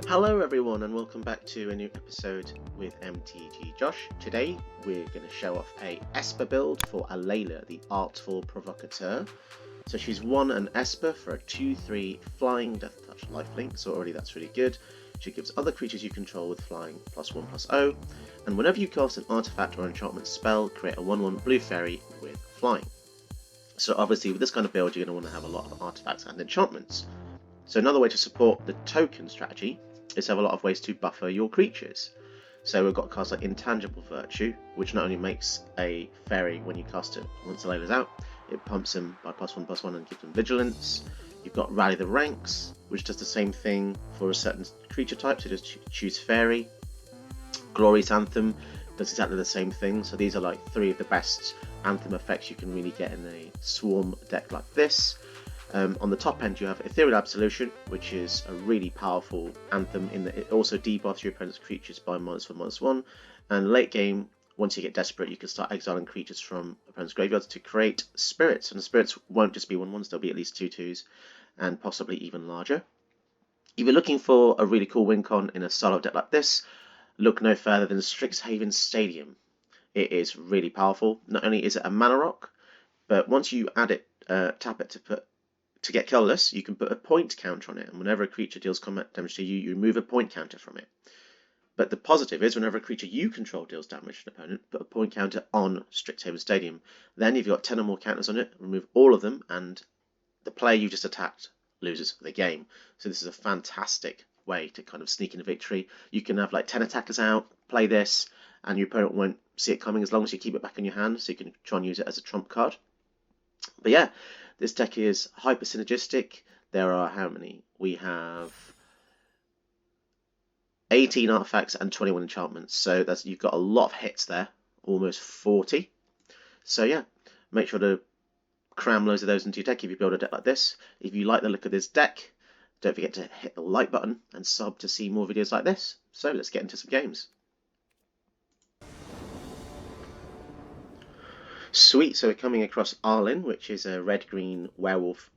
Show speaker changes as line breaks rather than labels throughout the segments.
Hello everyone and welcome back to a new episode with MTG Josh. Today we're going to show off a Esper build for Alela, the Artful Provocateur. So she's won an Esper for a 2/3 flying Death Touch lifelink, so already that's really good. She gives other creatures you control with flying +1/+0, and whenever you cast an artifact or enchantment spell, create a 1/1 blue fairy with flying. So obviously with this kind of build you're going to want to have a lot of artifacts and enchantments. So another way to support the token strategy is to have a lot of ways to buffer your creatures. So we've got cards like Intangible Virtue, which not only makes a fairy when you cast it once the Alela's out, it pumps them by +1/+1 and gives them vigilance. You've got Rally the Ranks, which does the same thing for a certain creature type, so just choose fairy. Glorious Anthem does exactly the same thing, so these are like three of the best Anthem effects you can really get in a swarm deck like this. On the top end you have Ethereal Absolution, which is a really powerful Anthem in that it also debuffs your opponent's creatures by -1/-1, and late game, once you get desperate, you can start exiling creatures from opponent's graveyards to create spirits, and the spirits won't just be 1/1s, they'll be at least 2/2s, and possibly even larger. If you're looking for a really cool win con in a solo deck like this, look no further than Strixhaven Stadium. It is really powerful. Not only is it a mana rock, but once you add it, tap it to get colorless, you can put a point counter on it, and whenever a creature deals combat damage to you, you remove a point counter from it. But the positive is, whenever a creature you control deals damage to an opponent, put a point counter on Strixhaven Stadium. Then if you've got 10 or more counters on it, remove all of them, and the player you just attacked loses the game. So this is a fantastic way to kind of sneak in a victory. You can have like 10 attackers out, play this, and your opponent won't see it coming as long as you keep it back in your hand, so you can try and use it as a trump card. But yeah, this deck is hyper synergistic. There are how many? We have 18 artifacts and 21 enchantments. So that's, you've got a lot of hits there, almost 40. So yeah, make sure to cram loads of those into your deck if you build a deck like this. If you like the look of this deck, don't forget to hit the like button and sub to see more videos like this. So let's get into some games. Sweet, so we're coming across Arlinn, which is a red-green werewolf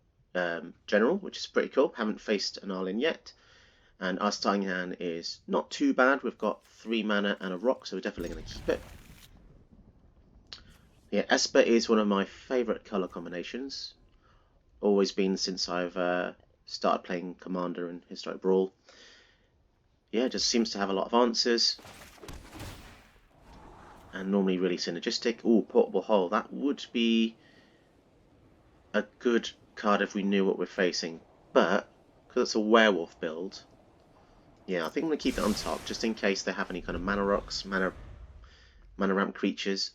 general, which is pretty cool. Haven't faced an Arlinn yet. And our starting hand is not too bad. We've got 3 mana and a rock, so we're definitely going to keep it. Yeah, Esper is one of my favourite colour combinations. Always been since I've started playing Commander and Historic Brawl. Yeah, just seems to have a lot of answers. And normally really synergistic. Ooh, Portable Hole. That would be a good card if we knew what we're facing. But, because it's a werewolf build, yeah, I think I'm going to keep it on top, just in case they have any kind of mana rocks, mana ramp creatures.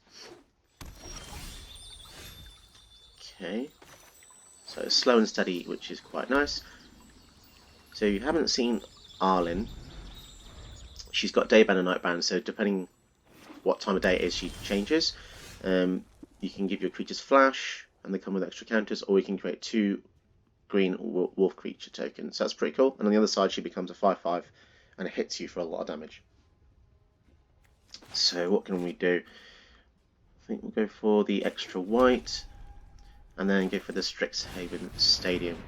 Okay. So it's slow and steady, which is quite nice. So you haven't seen Arlinn. She's got Daybound and Nightbound, so depending what time of day it is, she changes. You can give your creatures flash, and they come with extra counters, or you can create 2 green wolf creature tokens. So that's pretty cool. And on the other side, she becomes a 5/5, and it hits you for a lot of damage. So what can we do? I think we'll go for the extra white, and then go for the Strixhaven Stadium.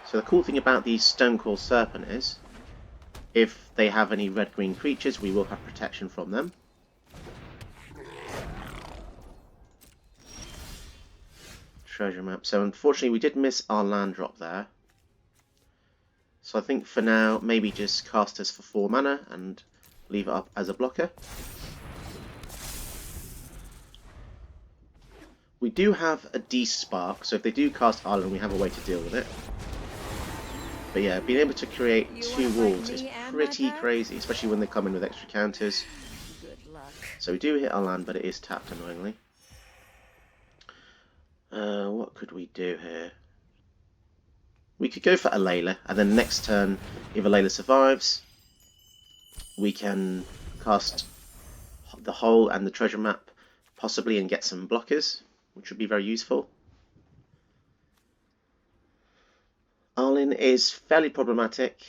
So the cool thing about the Stonecoil Serpent is, if they have any red-green creatures, we will have protection from them. Treasure map. So unfortunately we did miss our land drop there. So I think for now, maybe just cast this for 4 mana and leave it up as a blocker. We do have a D-Spark, so if they do cast Arlinn, we have a way to deal with it. But yeah, being able to create 2 wolves is pretty crazy, especially when they come in with extra counters.
Good luck.
So we do hit our land, but it is tapped annoyingly. What could we do here? We could go for Alela, and then next turn, if Alela survives, we can cast the hole and the treasure map, possibly, and get some blockers, which would be very useful. Arlinn is fairly problematic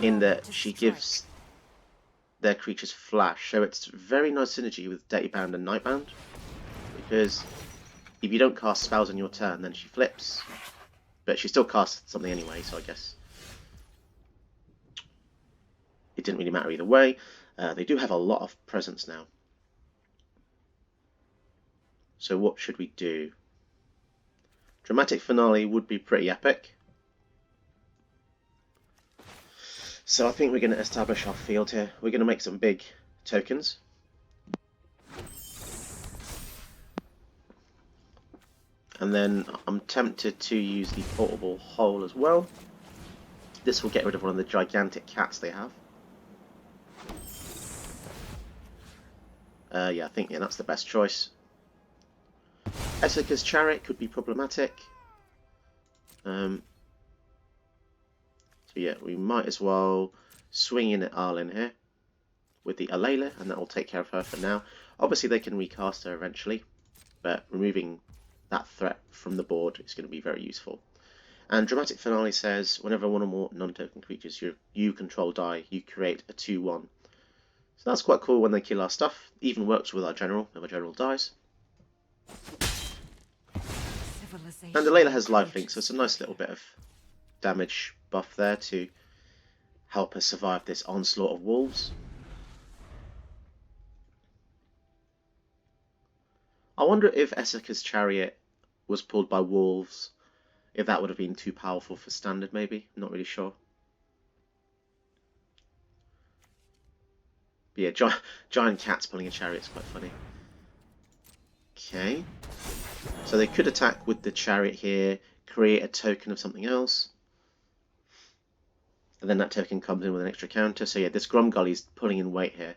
in that she gives their creatures flash, so it's very nice synergy with Daybound and Nightbound, because if you don't cast spells on your turn, then she flips, But she still cast something anyway, so I guess it didn't really matter either way. They do have a lot of presence now. So what should we do? Dramatic Finale would be pretty epic. So I think we're going to establish our field here. We're going to make some big tokens. And then I'm tempted to use the portable hole as well. This will get rid of one of the gigantic cats they have. Yeah, I think that's the best choice. Esika's chariot could be problematic. So yeah, we might as well swing in at Arlinn here with the Alela, and that will take care of her for now. Obviously they can recast her eventually, but removing that threat from the board is going to be very useful. And Dramatic Finale says, whenever one or more non-token creatures you control die, you create a 2/1. So that's quite cool when they kill our stuff. Even works with our general, if our general dies. And Alela has lifelink, so it's a nice little bit of damage buff there to help us survive this onslaught of wolves. I wonder if Esika's chariot was pulled by wolves, if that would have been too powerful for standard maybe, I'm not really sure. But yeah, giant cats pulling a chariot is quite funny. Okay, so they could attack with the chariot here, create a token of something else, and then that token comes in with an extra counter. So yeah, this Grumgully's pulling in weight here.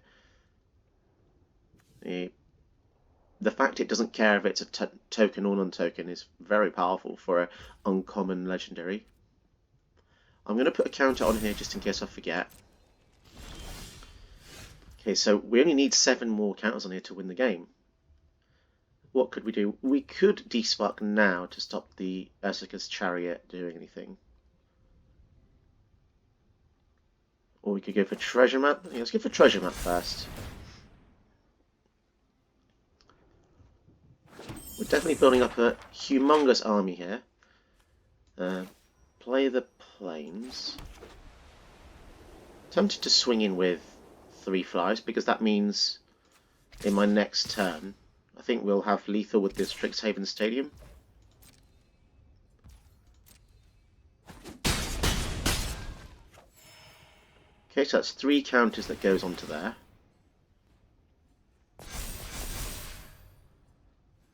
The fact it doesn't care if it's a token or non-token is very powerful for an uncommon legendary. I'm going to put a counter on here just in case I forget. Okay, so we only need 7 more counters on here to win the game. What could we do? We could despark now to stop the Esika's chariot doing anything. Or we could go for treasure map. Yeah, let's go for treasure map first. We're definitely building up a humongous army here. Play the plains. Tempted to swing in with 3 flies, because that means in my next turn I think we'll have lethal with this Strixhaven Stadium. Okay, so that's 3 counters that goes onto there.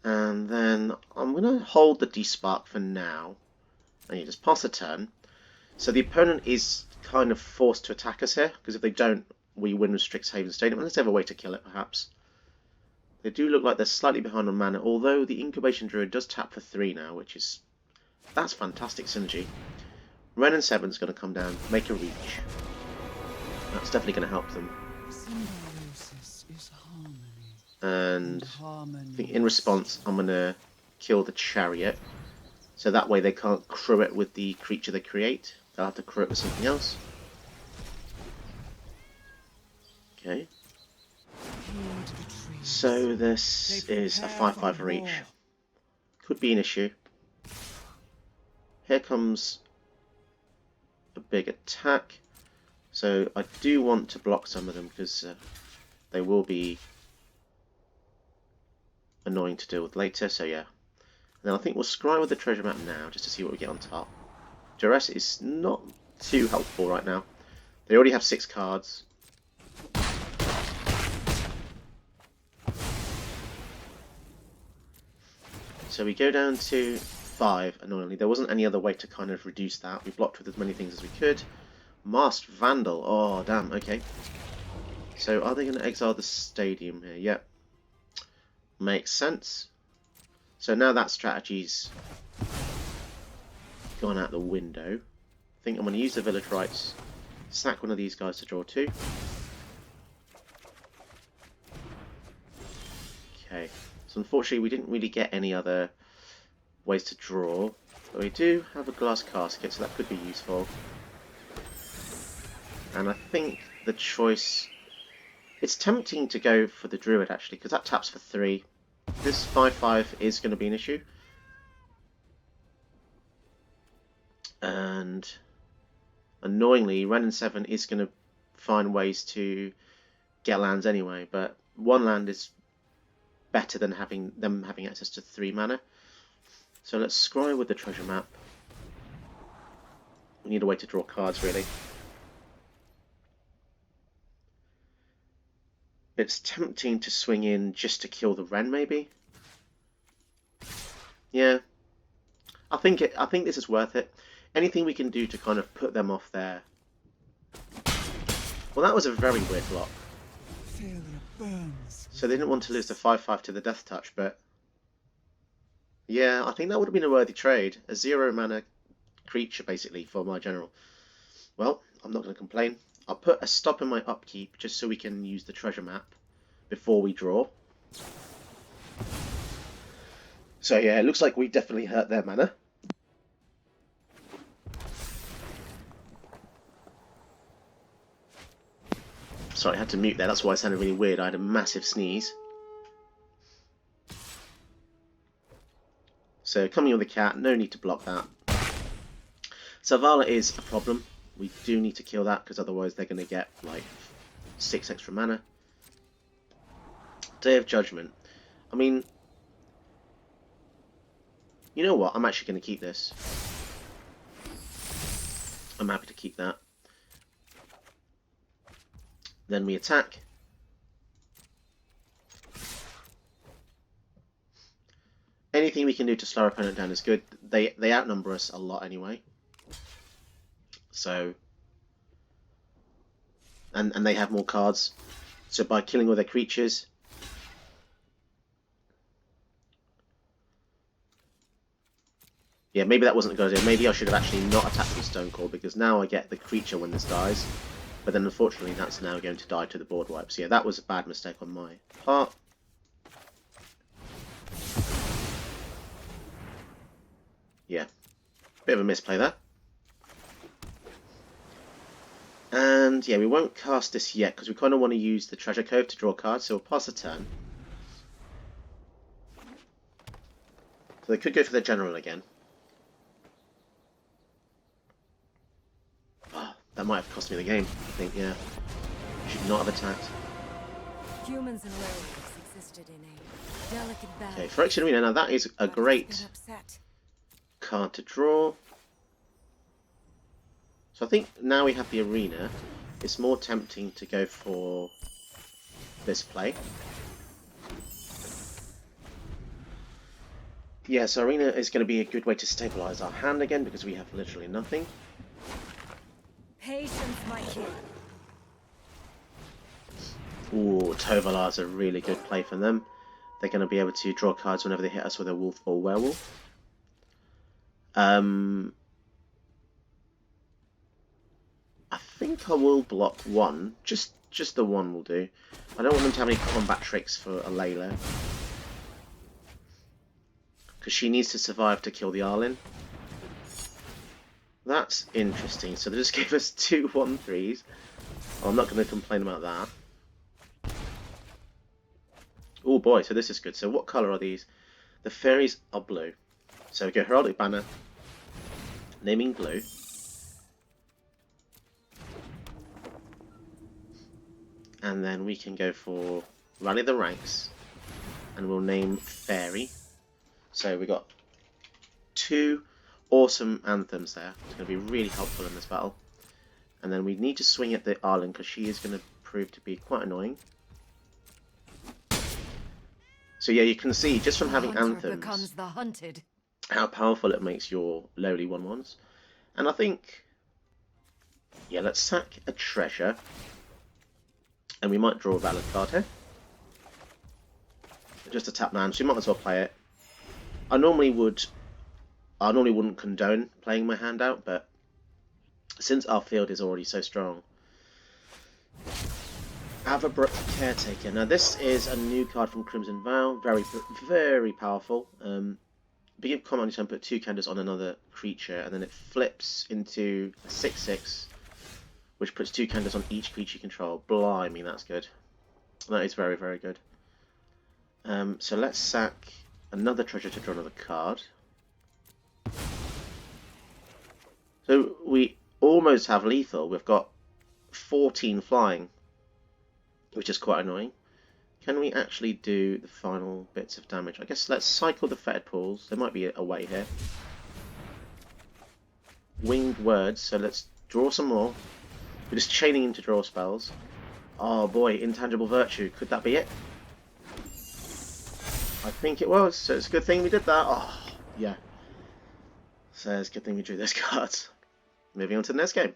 And then I'm going to hold the despark for now. And you just pass a turn. So the opponent is kind of forced to attack us here, because if they don't, we win with Strixhaven Stadium. Unless they have a way to kill it, perhaps. They do look like they're slightly behind on mana, although the Incubation Druid does tap for 3 now, that's fantastic synergy. Ren and Seven's going to come down, make a reach. That's definitely going to help them. And I think in response I'm going to kill the chariot, so that way they can't crew it with the creature they create. They'll have to crew it with something else. Okay. So this is a 5/5 reach. Could be an issue. Here comes a big attack. So I do want to block some of them, because they will be annoying to deal with later. So yeah. And then I think we'll scry with the treasure map now, just to see what we get on top. Duress is not too helpful right now. They already have 6 cards. So we go down to 5, annoyingly. There wasn't any other way to kind of reduce that. We blocked with as many things as we could. Masked Vandal. Oh, damn. Okay. So are they going to exile the stadium here? Yep. Makes sense. So now that strategy's gone out the window. I think I'm going to use the Village Rights. Sack one of these guys to draw 2. Okay. So unfortunately we didn't really get any other ways to draw, but we do have a glass casket, so that could be useful. And I think the choice, it's tempting to go for the Druid actually, because that taps for 3. This 5/5 is going to be an issue. and annoyingly, Ren and 7 is going to find ways to get lands anyway, but one land is better than having access to 3 mana. So let's scry with the treasure map. We need a way to draw cards, really. It's tempting to swing in just to kill the Ren, maybe. Yeah, I think this is worth it. Anything we can do to kind of put them off there. Well, that was a very weird block. So they didn't want to lose the 5/5 to the Death Touch, but yeah, I think that would have been a worthy trade. A 0 mana creature, basically, for my general. Well, I'm not going to complain. I'll put a stop in my upkeep just so we can use the treasure map before we draw. So yeah, it looks like we definitely hurt their mana. Sorry, I had to mute there. That's why it sounded really weird. I had a massive sneeze. So coming with the cat, no need to block that. Zavala is a problem. We do need to kill that because otherwise they're going to get like 6 extra mana. Day of Judgment. I mean, you know what? I'm actually going to keep this. I'm happy to keep that. Then we attack. Anything we can do to slow our opponent down is good. They outnumber us a lot anyway. So, and they have more cards. So by killing all their creatures, yeah, maybe that wasn't a good idea. Maybe I should have actually not attacked with Stone Cold, because now I get the creature when this dies. But then unfortunately that's now going to die to the board wipe. So yeah, that was a bad mistake on my part. Yeah, bit of a misplay there. And yeah, we won't cast this yet because we kind of want to use the Treasure Cove to draw cards, so we'll pass a turn. So they could go for their general again. Oh, that might have cost me the game, I think, yeah. Should not have attacked.
Humans and werewolves existed in a delicate balance.
Okay, Phyrexian Arena, now that is a great card to draw. So I think now we have the arena, it's more tempting to go for this play. Yeah, so arena is going to be a good way to stabilize our hand again because we have literally nothing.
Patience, my kid.
Ooh, Tovalar's a really good play for them. They're going to be able to draw cards whenever they hit us with a wolf or werewolf. I think I will block one. Just the one will do. I don't want them to have any combat tricks for Alela, because she needs to survive to kill the Arlinn. That's interesting. So they just gave us 2 1/3s. Oh, I'm not going to complain about that. Oh boy, so this is good. So what colour are these? The fairies are blue. So we go Heraldic Banner, naming blue. And then we can go for Rally the Ranks, and we'll name Fairy. So we got 2 awesome anthems there. It's going to be really helpful in this battle. And then we need to swing at the Arlinn because she is going to prove to be quite annoying. So yeah, you can see just from having anthems
becomes the hunted.
How powerful it makes your lowly 1/1s. And I think, yeah, let's sack a treasure. And we might draw a valid card here. Just a tap land, so we might as well play it. I normally wouldn't condone playing my hand out, but since our field is already so strong. Avabrook Caretaker. Now this is a new card from Crimson Vow, very powerful. Begin command turn, put 2 counters on another creature, and then it flips into a 6/6. Which puts 2 counters on each creature you control. Blimey, that's good. That is very good. So let's sack another treasure to draw another card. So we almost have lethal. We've got 14 flying, which is quite annoying. Can we actually do the final bits of damage? I guess let's cycle the fetid pools. There might be a way here. Winged words, so let's draw some more. We're just chaining him to draw spells. Oh boy, intangible virtue. Could that be it? I think it was, so it's a good thing we did that. Oh, yeah. So it's a good thing we drew those cards. Moving on to the next game.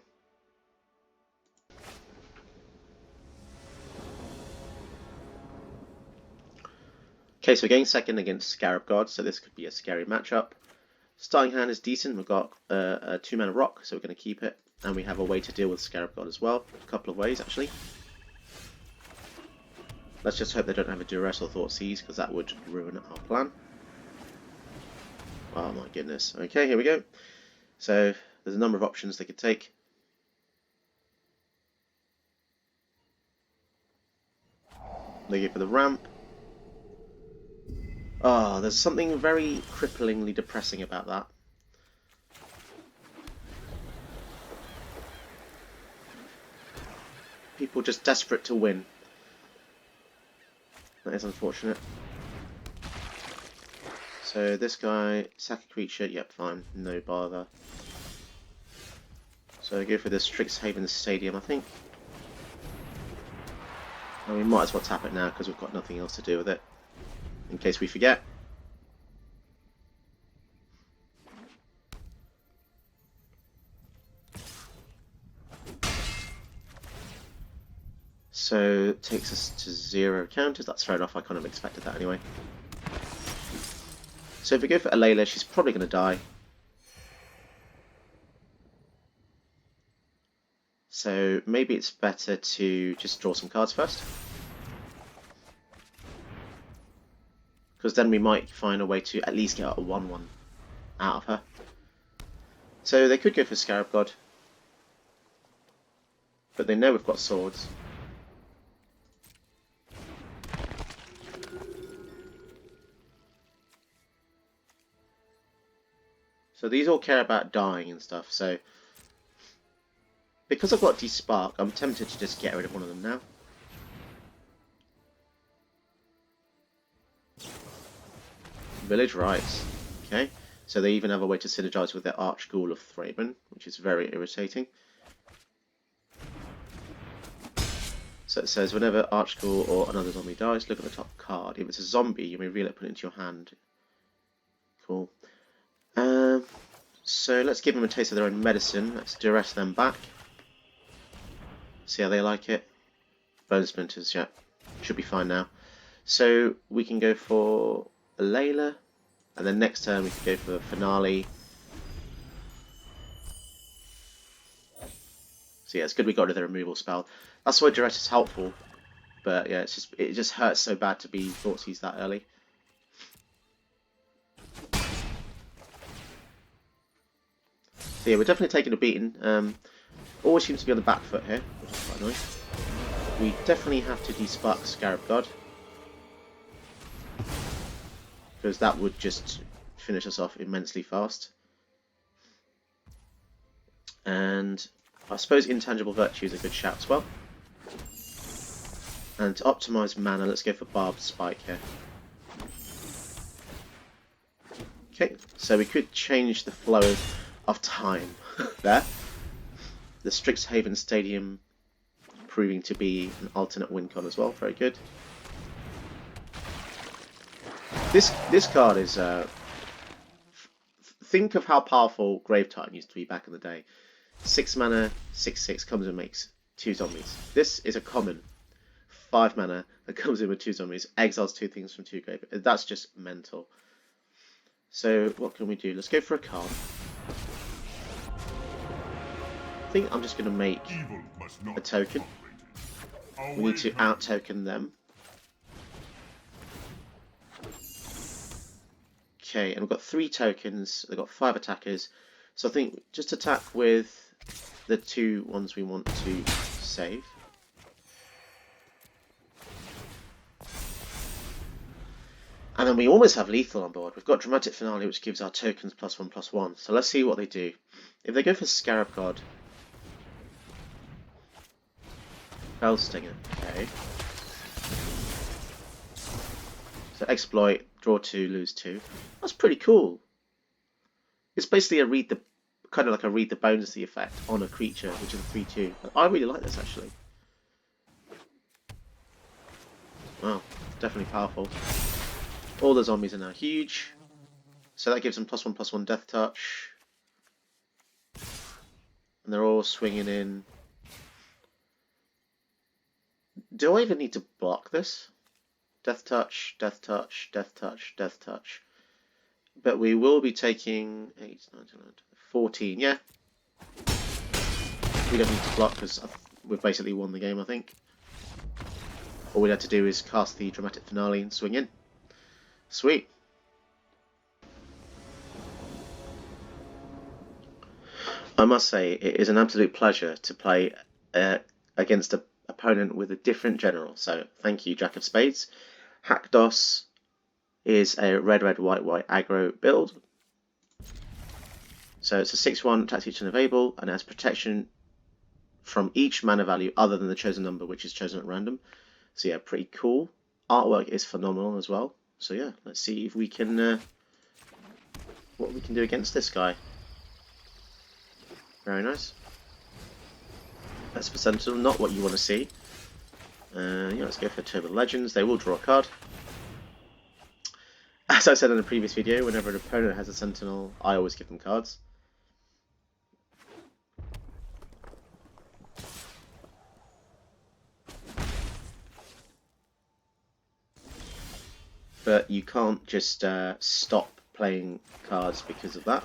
Okay, so we're getting second against Scarab God, so this could be a scary matchup. Starting hand is decent. We've got a 2-mana rock, so we're going to keep it. And we have a way to deal with Scarab God as well. A couple of ways, actually. Let's just hope they don't have a Duress or Thoughtseize, because that would ruin our plan. Oh my goodness. Okay, here we go. So there's a number of options they could take. They go for the ramp. Oh, there's something very cripplingly depressing about that. People just desperate to win. That is unfortunate. So this guy, sack a creature, yep, fine, no bother. So I go for the Strixhaven Stadium, I think. And we might as well tap it now because we've got nothing else to do with it, in case we forget. So it takes us to 0 counters. That's fair enough, I kind of expected that anyway. So if we go for Alela, she's probably going to die. So maybe it's better to just draw some cards first. Because then we might find a way to at least get a 1-1 out of her. So they could go for Scarab God. But they know we've got swords. So these all care about dying and stuff, so because I've got Despark, I'm tempted to just get rid of one of them now. Village Rites. Okay, so they even have a way to synergize with their Archghoul of Thraben, which is very irritating. So it says, whenever Archghoul or another zombie dies, look at the top card. If it's a zombie, you may reel it, put it into your hand. Cool. So let's give them a taste of their own medicine. Let's duress them back. See how they like it. Bone splinters, yeah. Should be fine now. So we can go for Alela. And then next turn we can go for Finale. So yeah, it's good we got rid of the removal spell. That's why duress is helpful. But yeah, it just hurts so bad to be Thoughtseize that early. So yeah, we're definitely taking a beating. Always seems to be on the back foot here, which is quite nice. We definitely have to despark Scarab God, because that would just finish us off immensely fast. And I suppose Intangible Virtue is a good shout as well. And to optimise mana, let's go for Barbed Spike here. Okay, so we could change the flow of time there. The Strixhaven Stadium proving to be an alternate win con as well, very good. This card is think of how powerful Grave Titan used to be back in the day. 6 mana, 6/6 comes and makes 2 zombies. This is a common 5 mana that comes in with 2 zombies, exiles 2 things from 2 grave. That's just mental. So what can we do? Let's go for a card. I think I'm just going to make a token. We need to out-token them. Okay, and we've got 3 tokens. They've got 5 attackers. So I think just attack with the 2 ones we want to save. And then we almost have lethal on board. We've got Dramatic Finale, which gives our tokens +1/+1. So let's see what they do. If they go for Scarab God, Bell Stinger, okay. So exploit, draw 2, lose 2. That's pretty cool. It's basically a kind of like a read the bones effect on a creature, which is a 3/2. I really like this actually. Wow, definitely powerful. All the zombies are now huge, so that gives them +1/+1 death touch, and they're all swinging in. Do I even need to block this? Death touch, death touch, death touch, death touch. But we will be taking 8, 9, 10, 14. Yeah, we don't need to block because we've basically won the game, I think. All we had to do is cast the Dramatic Finale and swing in. Sweet. I must say, it is an absolute pleasure to play against an opponent with a different general. So thank you, Jack of Spades. Hakdos is a red, red, white, white aggro build. So it's a 6/1, attacks each unavailable, and it has protection from each mana value other than the chosen number, which is chosen at random. So yeah, pretty cool. Artwork is phenomenal as well. So yeah, let's see if we can what we can do against this guy. Very nice. Esper Sentinel, not what you want to see. Yeah, let's go for Turbo Legends. They will draw a card. As I said in a previous video, whenever an opponent has a Sentinel, I always give them cards. But you can't just stop playing cards because of that.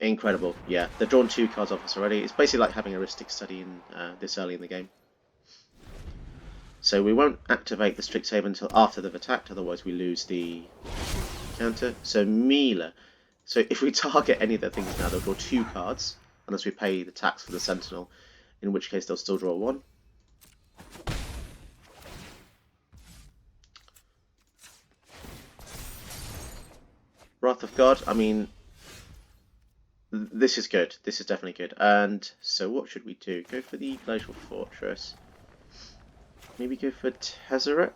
Incredible, yeah. They've drawn 2 cards off us already. It's basically like having a Ristic Study in this early in the game. So we won't activate the Strict Save until after they've attacked, otherwise we lose the counter. So Mila. So if we target any of their things now, they'll draw 2 cards, unless we pay the tax for the Sentinel, in which case they'll still draw 1. Wrath of God, I mean, this is good. This is definitely good. And so what should we do? Go for the Glacial Fortress. Maybe go for Tezzeret.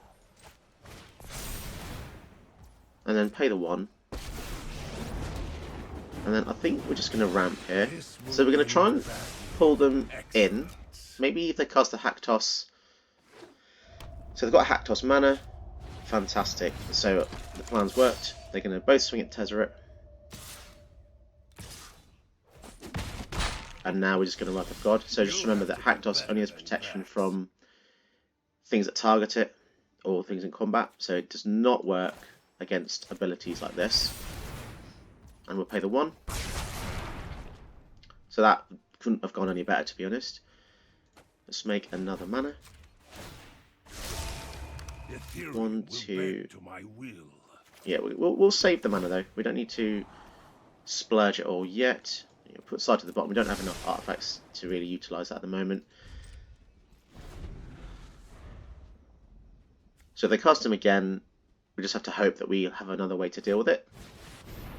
And then pay the 1. And then I think we're just going to ramp here. So we're going to try and pull them in. Maybe if they cast the Haktos. So they've got a Haktos mana. Fantastic. So the plan's worked. They're going to both swing at Tezzeret. And now we're just going to Wrath of God. So just remember that Haktos only has protection from things that target it, or things in combat. So it does not work against abilities like this. And we'll pay the 1. So that couldn't have gone any better, to be honest. Let's make another mana. 1, 2. Yeah, we'll save the mana though. We don't need to splurge it all yet. Put side to the bottom. We don't have enough artifacts to really utilise that at the moment. So if they cast him again, we just have to hope that we have another way to deal with it.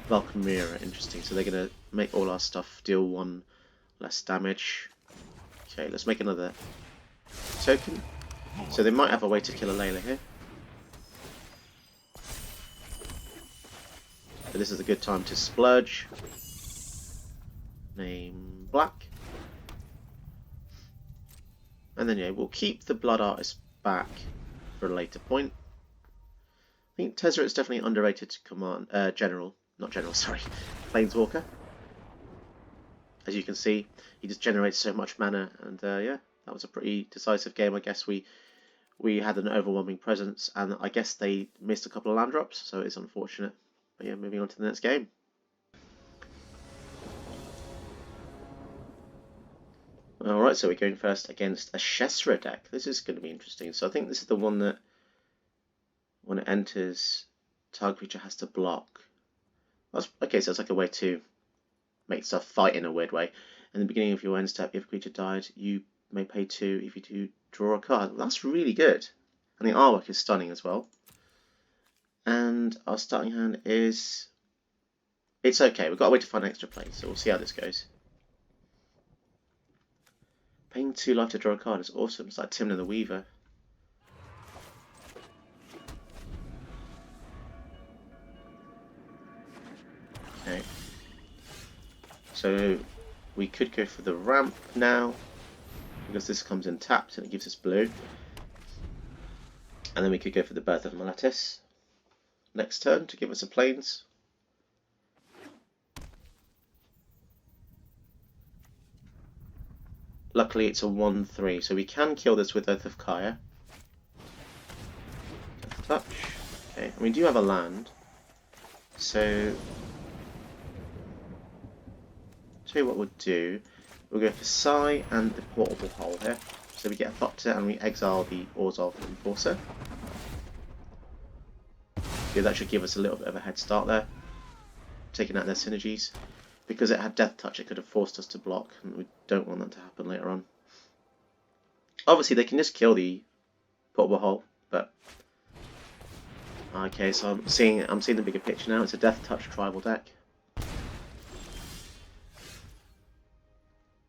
Valkyria, interesting. So they're going to make all our stuff deal 1 less damage. Okay, let's make another token. So they might have a way to kill Alela here. But this is a good time to splurge. Name black. And then yeah, we'll keep the Blood Artist back for a later point. I think Tezzeret's definitely underrated command general, not general, sorry, Planeswalker. As you can see, he just generates so much mana, and yeah, that was a pretty decisive game. I guess we had an overwhelming presence, and I guess they missed a couple of land drops, so it's unfortunate. But yeah, moving on to the next game. Alright, so we're going first against a Shesra deck. This is going to be interesting. So I think this is the one that when it enters, target creature has to block. Okay, so it's like a way to make stuff fight in a weird way. In the beginning of your end step, if a creature died, you may pay 2 if you do draw a card. That's really good. And the artwork is stunning as well. And our starting hand is... It's okay. We've got to wait to find an extra play, so we'll see how this goes. Paying 2 life to draw a card is awesome. It's like Timon the Weaver. Okay. So we could go for the ramp now, because this comes in tapped and it gives us blue. And then we could go for the Birth of Meletis next turn to give us a plains. Luckily it's a 1/3, so we can kill this with Oath of Kaya. Death Touch. Okay, and we do have a land. So tell you what we'll do. We'll go for Psy and the Portable Hole here. So we get a Thopter and we exile the Orzhov Enforcer. Yeah, that should give us a little bit of a head start there. Taking out their synergies. Because it had Death Touch, it could have forced us to block, and we don't want that to happen later on. Obviously, they can just kill the Portable Hole, but... Okay, so I'm seeing the bigger picture now. It's a Death Touch tribal deck.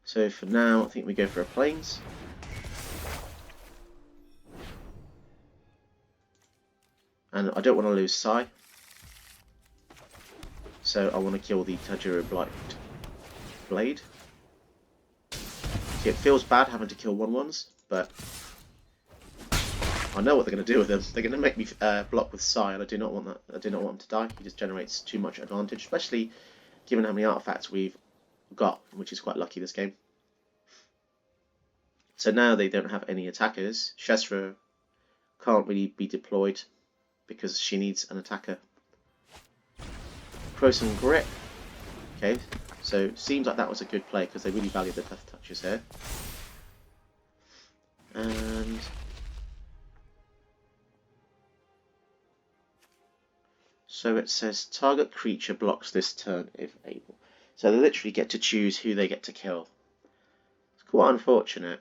So for now, I think we go for a Plains. And I don't want to lose Psy. So I want to kill the Tajuru Blight Blade. See, it feels bad having to kill 1/1s, but I know what they're going to do with them. They're going to make me block with Psy, and I do not want that. I do not want him to die. He just generates too much advantage, especially given how many artifacts we've got, which is quite lucky this game. So now they don't have any attackers. Shesra can't really be deployed because she needs an attacker. Croson Grip. Okay, so seems like that was a good play because they really value the Death Touches here. And so it says target creature blocks this turn if able. So they literally get to choose who they get to kill. It's quite unfortunate.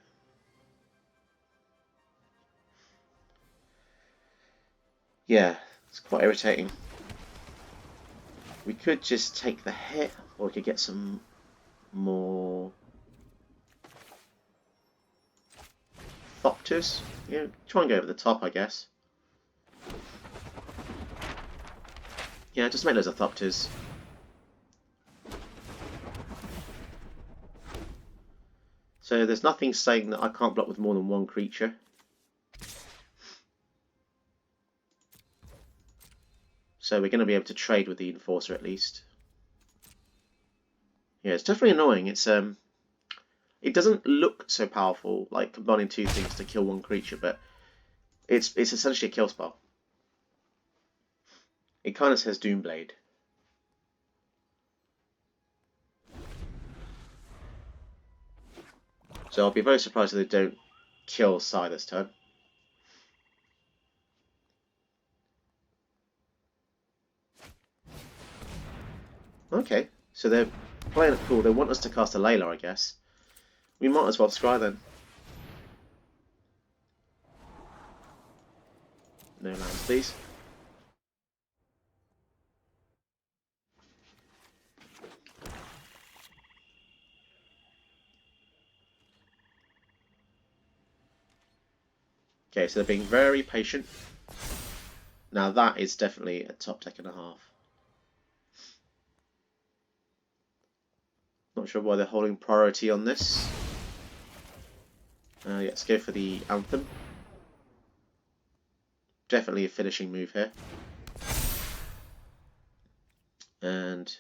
Yeah, it's quite irritating. We could just take the hit, or we could get some more Thopters. Yeah, try and go over the top, I guess. Yeah, just make loads of Thopters. So there's nothing saying that I can't block with more than one creature. So we're going to be able to trade with the Enforcer at least. Yeah, it's definitely annoying. It's it doesn't look so powerful, like combining 2 things to kill 1 creature, but it's essentially a kill spell. It kind of says Doomblade. So I'll be very surprised if they don't kill Psy this turn. Okay, so they're playing it cool. They want us to cast Alela, I guess. We might as well scry then. No lands, please. Okay, so they're being very patient. Now that is definitely a top deck and a half. Not sure why they're holding priority on this. Yeah, let's go for the Anthem. Definitely a finishing move here. And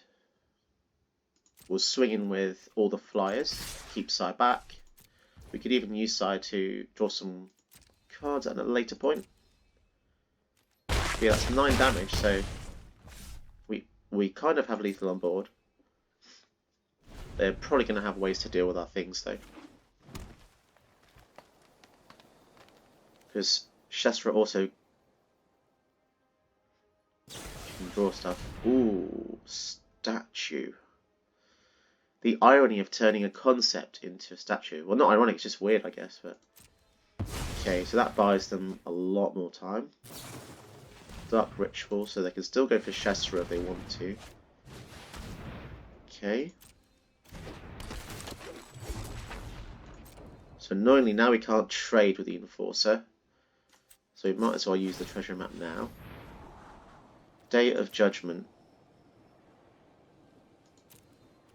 we'll swing in with all the flyers. Keep Psy back. We could even use Psy to draw some cards at a later point. Yeah, that's 9 damage, so we kind of have lethal on board. They're probably going to have ways to deal with our things, though. Because Shesra also can draw stuff. Ooh, statue. The irony of turning a concept into a statue. Well, not ironic, it's just weird, I guess. But okay, so that buys them a lot more time. Dark Ritual, so they can still go for Shastra if they want to. Okay. So annoyingly, now we can't trade with the Enforcer. So we might as well use the treasure map now. Day of Judgment.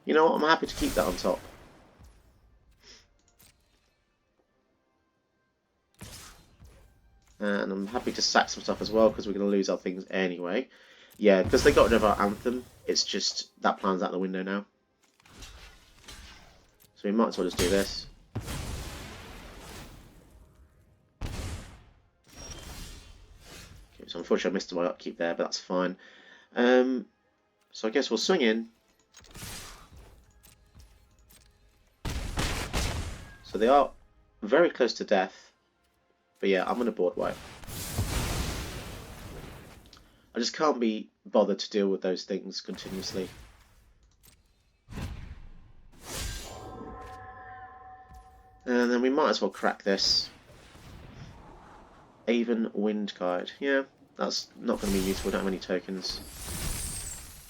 You know what, I'm happy to keep that on top. And I'm happy to sack some stuff as well, because we're going to lose our things anyway. Yeah, because they got rid of our Anthem, it's just, that plan's out the window now. So we might as well just do this. Okay, so unfortunately I missed my upkeep there, but that's fine. So I guess we'll swing in. So they are very close to death. But yeah, I'm going to board wipe. I just can't be bothered to deal with those things continuously. And then we might as well crack this. Avon Wind Guide. Yeah, that's not going to be useful. We don't have any tokens.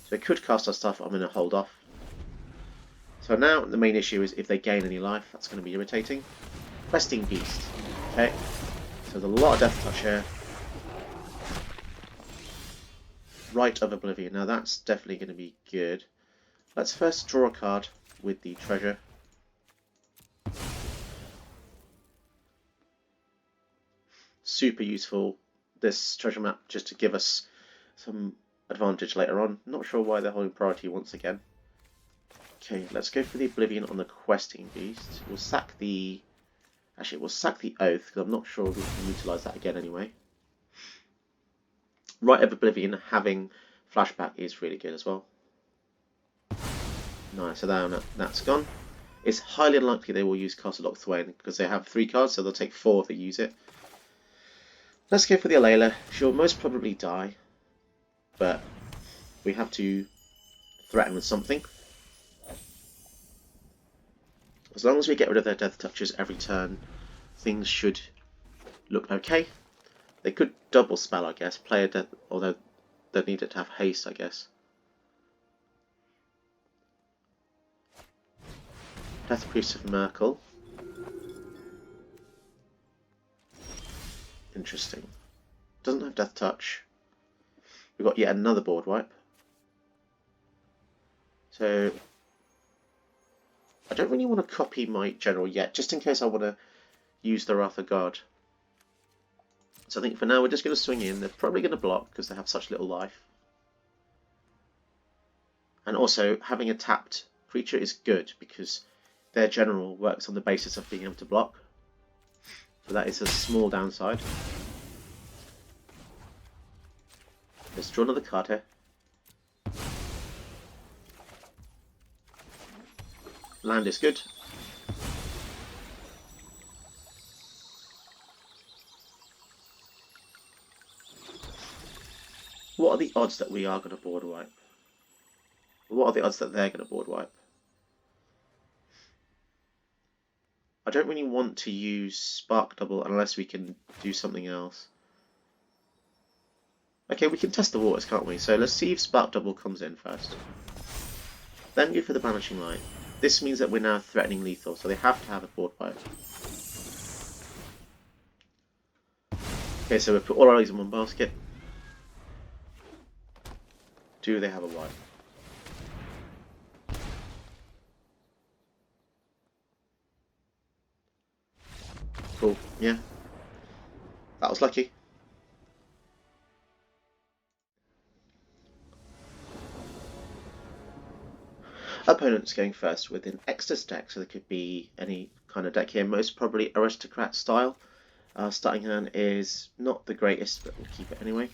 So we could cast our stuff. I'm going to hold off. So now the main issue is if they gain any life. That's going to be irritating. Questing Beast. Okay. So there's a lot of Death Touch here. Rite of Oblivion. Now that's definitely going to be good. Let's first draw a card with the treasure. Super useful, this treasure map, just to give us some advantage later on. Not sure why they're holding priority once again. Okay, let's go for the Oblivion on the Questing Beast. We'll sack the... Actually, we'll sack the Oath, because I'm not sure we can utilise that again anyway. Rite of Oblivion having Flashback is really good as well. Nice, so that's gone. It's highly unlikely they will use Castle Lock Thwain, because they have 3 cards, so they'll take 4 if they use it. Let's go for the Alela. She'll most probably die, but we have to threaten with something. As long as we get rid of their Death Touches every turn, things should look okay. They could double spell, I guess, play a death, although they need it to have haste, I guess. Death Priest of Merkel. Interesting. Doesn't have Death Touch. We've got yet another board wipe. So I don't really want to copy my general yet, just in case I want to use the Wrath of God. So I think for now we're just going to swing in. They're probably going to block because they have such little life. And also having a tapped creature is good because their general works on the basis of being able to block. So that is a small downside. Let's draw another card here. Land is good. What are the odds that we are going to board wipe? What are the odds that they're going to board wipe? I don't really want to use Spark Double unless we can do something else. Okay, we can test the waters, can't we? So let's see if Spark Double comes in first. Then go for the Banishing Light. This means that we're now threatening lethal, so they have to have a board wipe. Okay, so we put all our eggs in one basket. Do they have a wipe? Cool, yeah. That was lucky. Opponents going first with an Exodus deck, so there could be any kind of deck here, most probably Aristocrat style. Starting hand is not the greatest, but we'll keep it anyway.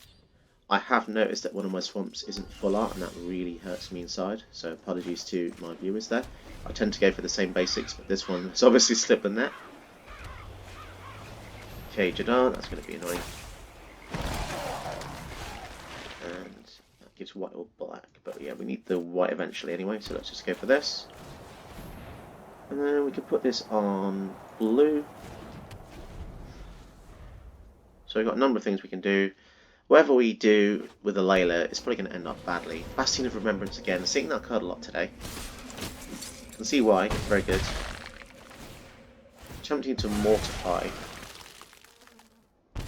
I have noticed that one of my swamps isn't full art, and that really hurts me inside, so apologies to my viewers there. I tend to go for the same basics, but this one is obviously slipping there. Okay, Jadar, that's going to be annoying. And that gives white or black, but yeah, we need the white eventually anyway, so let's just go for this. And then we can put this on blue. So we've got a number of things we can do. Whatever we do with Alela, it's probably going to end up badly. Bastion of Remembrance again. Seeing that card a lot today. You can see why. It's very good. Tempting to Mortify at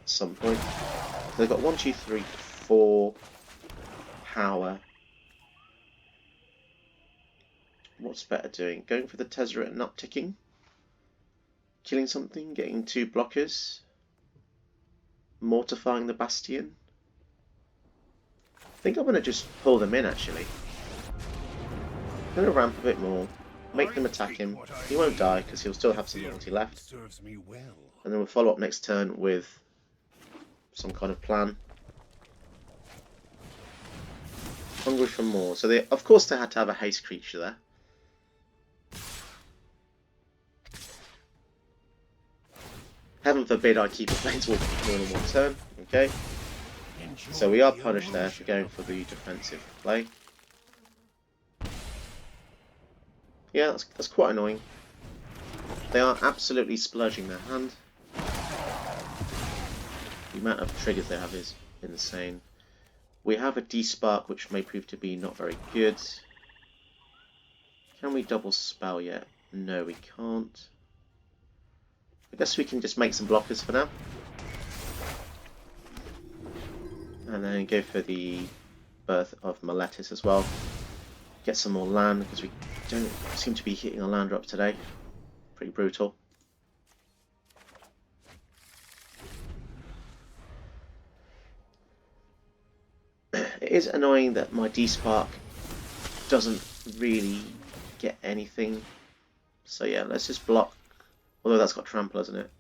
some point. So they've got 1, 2, 3, 4 power. What's better doing? Going for the Tezzeret and upticking? Killing something? Getting 2 blockers? Mortifying the Bastion? I think I'm going to just pull them in actually. I'm going to ramp a bit more. Make them attack him. He won't die because he'll still have some loyalty left. And then we'll follow up next turn with some kind of plan. Hungry for more. So they, of course, they had to have a haste creature there. Heaven forbid I keep a planeswalker more than one turn. Okay. So we are punished there for going for the defensive play. Yeah, that's quite annoying. They are absolutely splurging their hand. The amount of triggers they have is insane. We have a D-Spark, which may prove to be not very good. Can we double spell yet? No, we can't. I guess we can just make some blockers for now. And then go for the Birth of Meletis as well. Get some more land, because we don't seem to be hitting our land drops today. Pretty brutal. It is annoying that my D-Spark doesn't really get anything. So yeah, let's just block. Although that's got trample, hasn't it?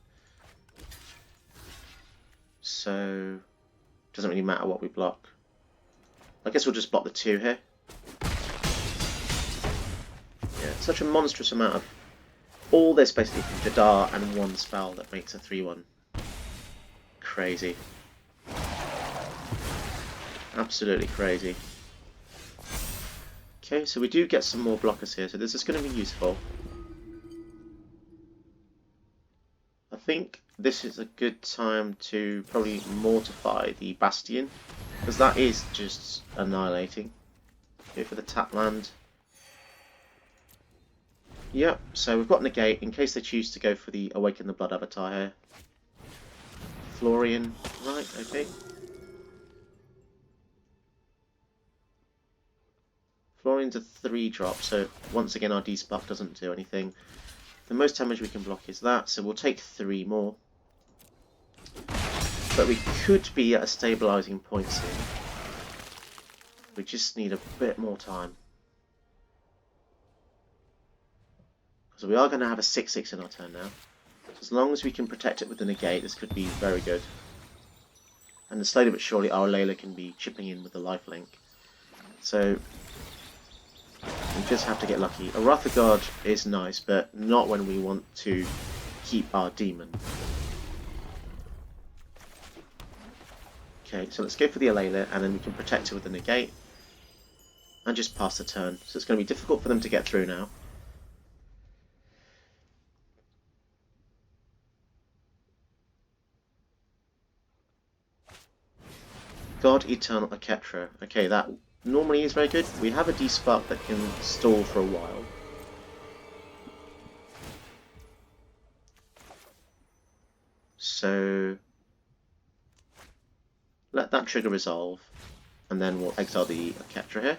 So doesn't really matter what we block. I guess we'll just block the 2 here. Yeah, such a monstrous amount of all this basically from Jadar and 1 spell that makes a 3/1. Crazy. Absolutely crazy. Okay, so we do get some more blockers here, so this is going to be useful. I think this is a good time to probably mortify the Bastion, because that is just annihilating. Go for the tap land. Yep, so we've got negate in case they choose to go for the Awaken the Blood Avatar here. Florian, right, okay. Florian's a 3-drop, so once again our D-Spark doesn't do anything. The most damage we can block is that, so we'll take 3 more. But we could be at a stabilising point soon. We just need a bit more time. So we are going to have a 6/6 in our turn now. So as long as we can protect it with the negate, this could be very good. And then slowly but surely our Alela can be chipping in with the lifelink. So we just have to get lucky. A Wrath of God is nice, but not when we want to keep our demon. Okay, so let's go for the Alela, and then we can protect her with the negate. And just pass the turn. So it's going to be difficult for them to get through now. God Eternal Aketra. Okay, that normally is very good. We have a D-Spark that can stall for a while. So let that trigger resolve, and then we'll exile the Aketra here.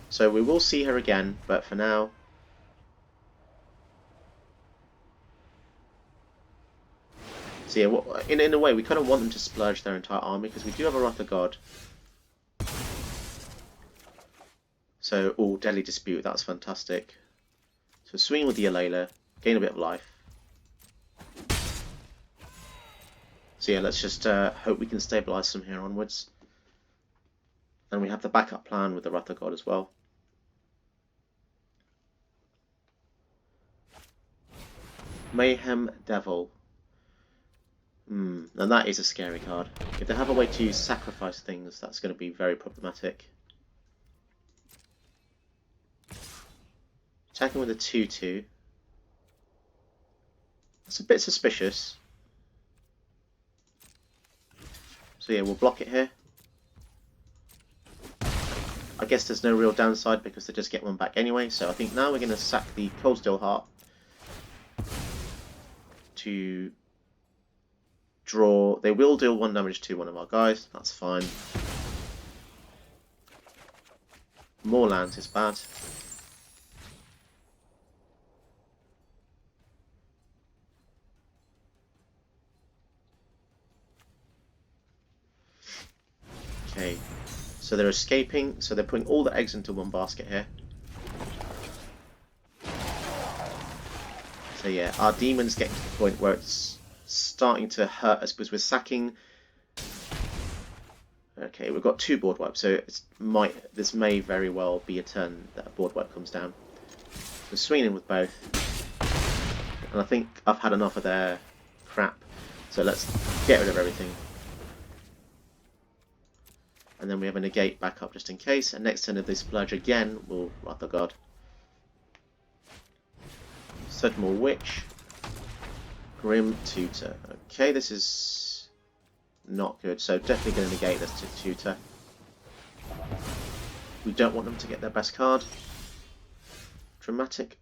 So we will see her again, but for now, so yeah, in a way, we kind of want them to splurge their entire army, because we do have a Wrath of God. So, oh, Deadly Dispute, that's fantastic. So swing with the Alela, gain a bit of life. So yeah, let's just hope we can stabilise from here onwards. And we have the backup plan with the Wrath of God as well. Mayhem Devil. And that is a scary card. If they have a way to sacrifice things, that's going to be very problematic. Attacking with a 2-2. That's a bit suspicious. So yeah, we'll block it here. I guess there's no real downside because they just get one back anyway. So I think now we're going to sack the Cold Steel Heart to draw. They will deal 1 damage to one of our guys. That's fine. More lands is bad. Okay, so they're escaping, so they're putting all the eggs into one basket here. So yeah, our demon's getting to the point where it's starting to hurt us because we're sacking. Okay, we've got 2 board wipes, so this may very well be a turn that a board wipe comes down. We're swinging with both, and I think I've had enough of their crap, so let's get rid of everything. And then we have a negate back up just in case, and next turn if they splurge again, we'll Wrath of God. Search more Witch. Grim Tutor. Okay, this is not good, so definitely going to negate this to Tutor. We don't want them to get their best card. Dramatic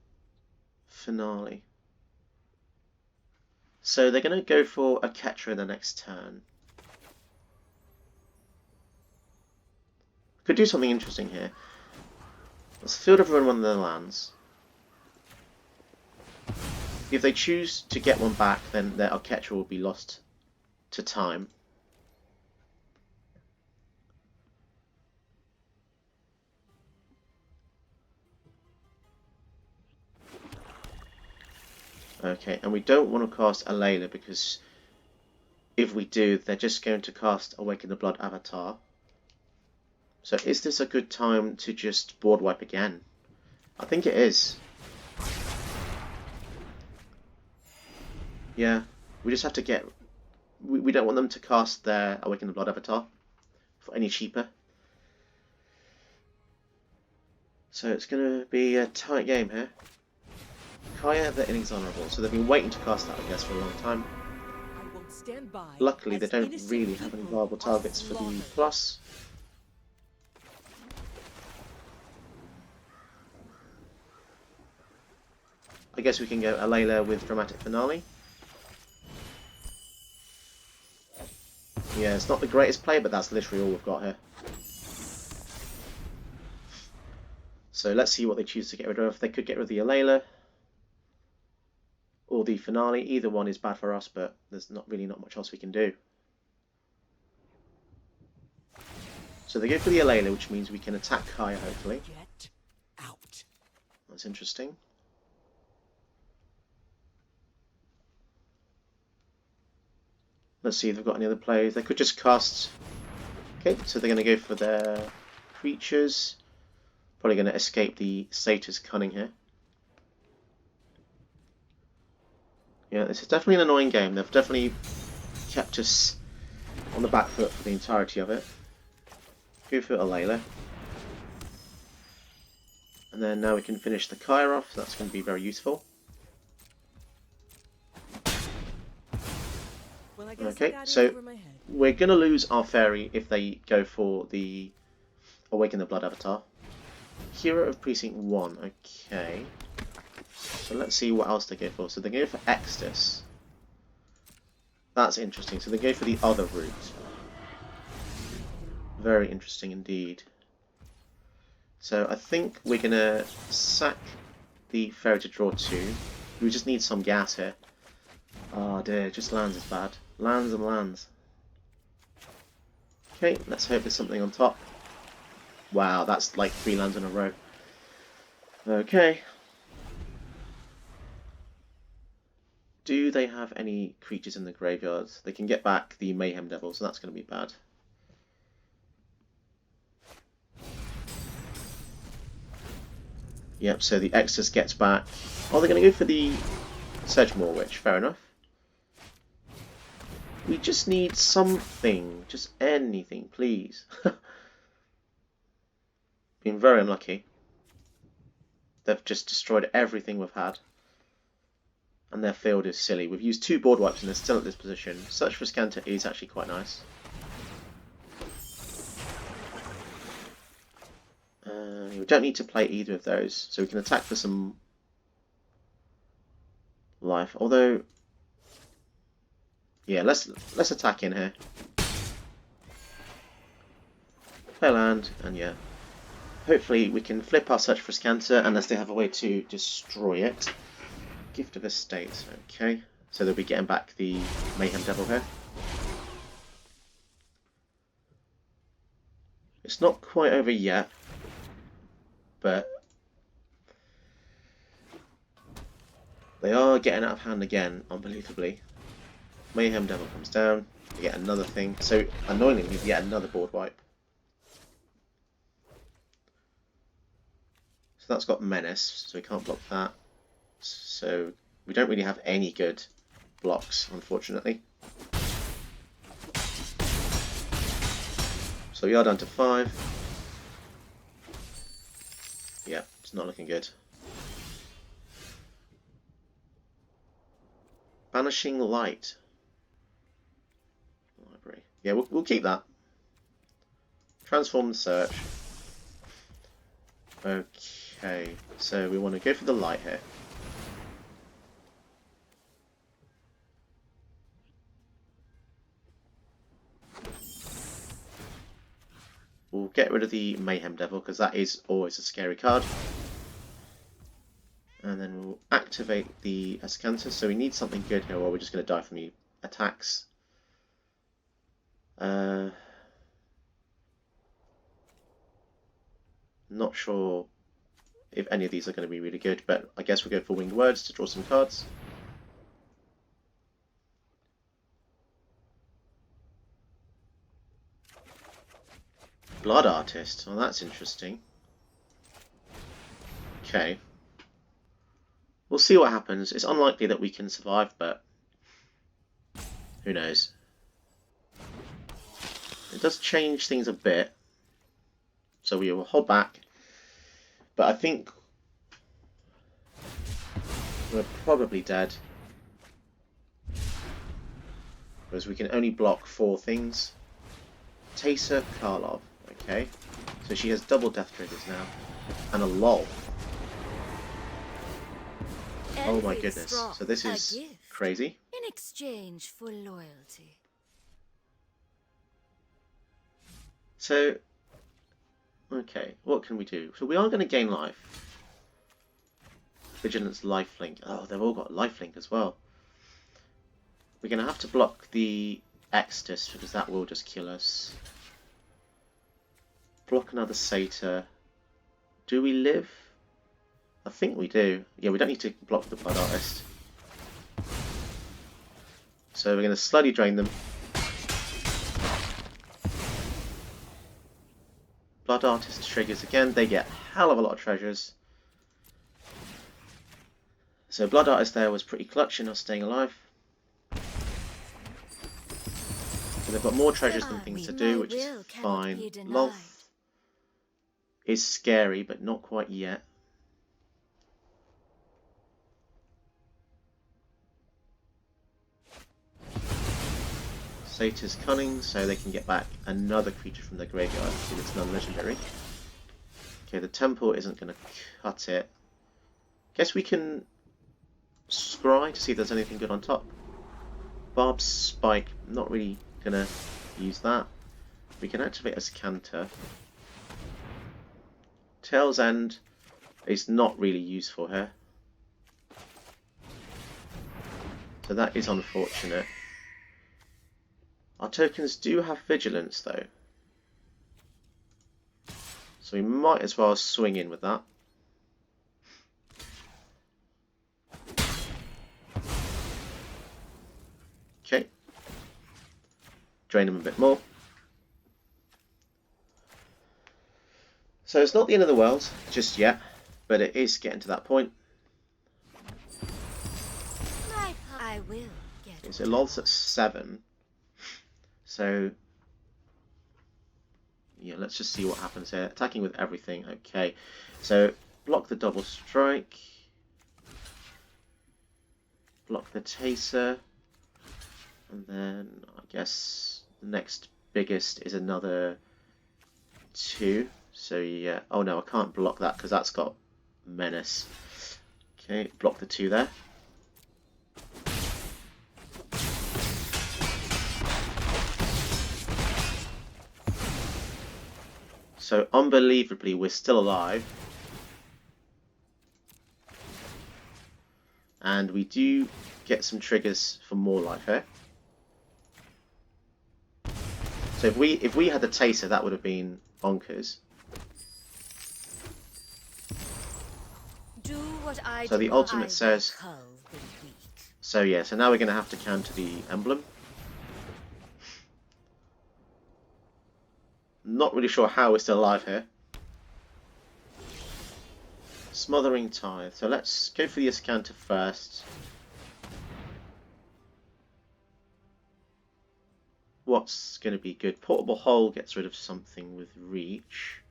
Finale. So they're going to go for a Catcher in the next turn. Could do something interesting here. Let's field everyone one of their lands. If they choose to get one back, then their Catcher will be lost to time. Okay, and we don't want to cast Alela because if we do, they're just going to cast Awaken the Blood Avatar. So is this a good time to just board wipe again? I think it is. Yeah, we just have to get... We don't want them to cast their Awaken the Blood Avatar for any cheaper. So it's going to be a tight game here. Kaya the Inexorable. So they've been waiting to cast that, I guess, for a long time.
I won't stand by.
Luckily, they don't really have any viable targets for the plus. I guess we can go Alela with Dramatic Finale. Yeah, it's not the greatest play, but that's literally all we've got here. So let's see what they choose to get rid of. They could get rid of the Alela or the Finale. Either one is bad for us, but there's not much else we can do. So they go for the Alela, which means we can attack Kaya, hopefully.
Get out.
That's interesting. Let's see if they've got any other plays. They could just cast... Okay, so they're going to go for their creatures. Probably going to escape the Satyr's Cunning here. Yeah, this is definitely an annoying game. They've definitely kept us on the back foot for the entirety of it. Go for Alela. And then now we can finish the Kaya off. So that's going to be very useful. Okay, so we're going to lose our fairy if they go for the Awaken the Blood Avatar. Hero of Precinct 1, okay. So let's see what else they go for. So they go for Extus. That's interesting. So they go for the other route. Very interesting indeed. So I think we're going to sack the fairy to draw 2. We just need some gas here. Oh dear, just lands is bad. Lands and lands. Okay, let's hope there's something on top. Wow, that's like 3 lands in a row. Okay. Do they have any creatures in the graveyards? They can get back the Mayhem Devil, so that's going to be bad. Yep, so the Extus gets back. Oh, they're going to go for the Sedgemoor Witch, fair enough. We just need something, just anything, please. Been very unlucky. They've just destroyed everything we've had. And their field is silly. We've used 2 board wipes and they're still at this position. Search for Scanter is actually quite nice. We don't need to play either of those, so we can attack for some life. Although, yeah, let's attack in here. Play land, and yeah, hopefully we can flip our Search for Scanter unless they have a way to destroy it. Gift of Estate, okay. So they'll be getting back the Mayhem Devil here. It's not quite over yet, but they are getting out of hand again, unbelievably. Mayhem Devil comes down, we get another thing. So annoyingly, we get another board wipe. So that's got Menace, so we can't block that. So we don't really have any good blocks, unfortunately. So we are down to 5. Yeah, it's not looking good. Banishing Light. Library. Yeah, we'll keep that. Transform the Search. Okay, so we want to go for the light here. We'll get rid of the Mayhem Devil because that is always a scary card. And then we'll activate the Escanter. So we need something good here or we're just going to die from the attacks. Not sure if any of these are going to be really good, but I guess we'll go for Winged Words to draw some cards. Blood Artist, well that's interesting. Okay. We'll see what happens. It's unlikely that we can survive, but who knows. It does change things a bit, so we will hold back. But I think we're probably dead, because we can only block 4 things. Taser Karlov, okay. So she has double death triggers now, and a LOL. Oh my goodness, so this is crazy.
In exchange for loyalty.
So, okay, what can we do? So we are going to gain life. Vigilance, lifelink. Oh, they've all got lifelink as well. We're going to have to block the Extus because that will just kill us. Block another Satyr. Do we live? I think we do. Yeah, we don't need to block the Blood Artist. So we're going to slowly drain them. Blood Artist triggers again. They get a hell of a lot of treasures. So Blood Artist there was pretty clutch in us staying alive. So they've got more treasures than things to do, which is fine. Loth is scary, but not quite yet. Satyr's Cunning, so they can get back another creature from the graveyard if it's non-legendary. Okay, the Temple isn't going to cut it. Guess we can scry to see if there's anything good on top. Barb's Spike, not really going to use that. We can activate Escanter. Tail's End is not really useful here. So that is unfortunate. Our tokens do have Vigilance though, so we might as well swing in with that. Okay, drain them a bit more. So it's not the end of the world just yet, but it is getting to that point.
I will get
Okay, so Lol's at 7. So, yeah, let's just see what happens here. Attacking with everything, okay. So, block the double strike, block the taser, and then I guess the next biggest is another 2. So yeah, oh no, I can't block that because that's got menace. Okay, block the 2 there. So unbelievably, we're still alive. And we do get some triggers for more life here. So if we had the taser, that would have been bonkers.
Do what I
So
do,
the ultimate says.
cull the weak.
So yeah, so now we're going to have to counter the emblem. Not really sure how we're still alive here. Smothering Tithe. So let's go for the Escanter first. What's going to be good? Portable Hole gets rid of something with reach.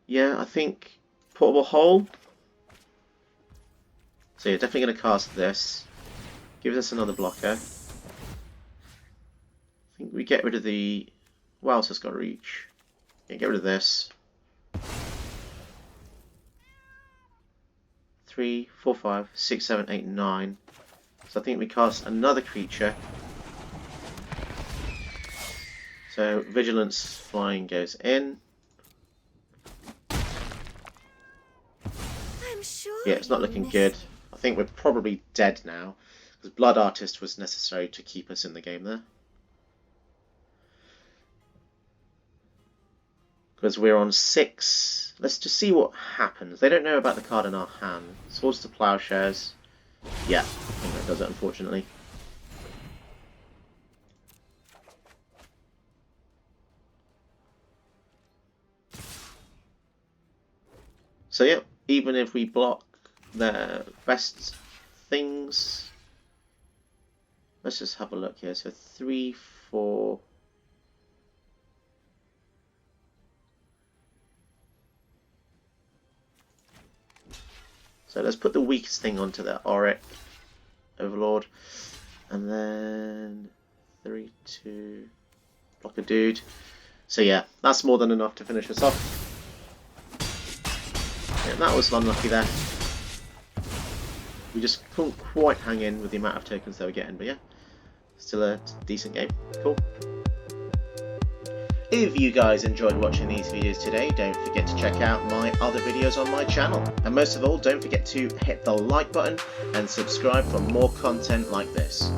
Yeah, I think Portable Hole. So you're definitely going to cast this. Gives us another blocker. I think we get rid of the... What else has got reach? Yeah, get rid of this. 3, 4, 5, 6, 7, 8, 9. So I think we cast another creature. So Vigilance Flying goes in.
I'm sure
Yeah, it's not looking good. I think we're probably dead now. Because Blood Artist was necessary to keep us in the game there. Because we're on 6. Let's just see what happens. They don't know about the card in our hand. Swords to Plowshares. Yeah, I think that does it, unfortunately. So yeah, even if we block their best things... Let's just have a look here. So 3, 4... So let's put the weakest thing onto the Auric Overlord. And then 3, 2, block a dude. So yeah, that's more than enough to finish us off. Yeah, that was unlucky there. We just couldn't quite hang in with the amount of tokens they were getting, but yeah, still a decent game. Cool. If you guys enjoyed watching these videos today, don't forget to check out my other videos on my channel. And most of all, don't forget to hit the like button and subscribe for more content like this.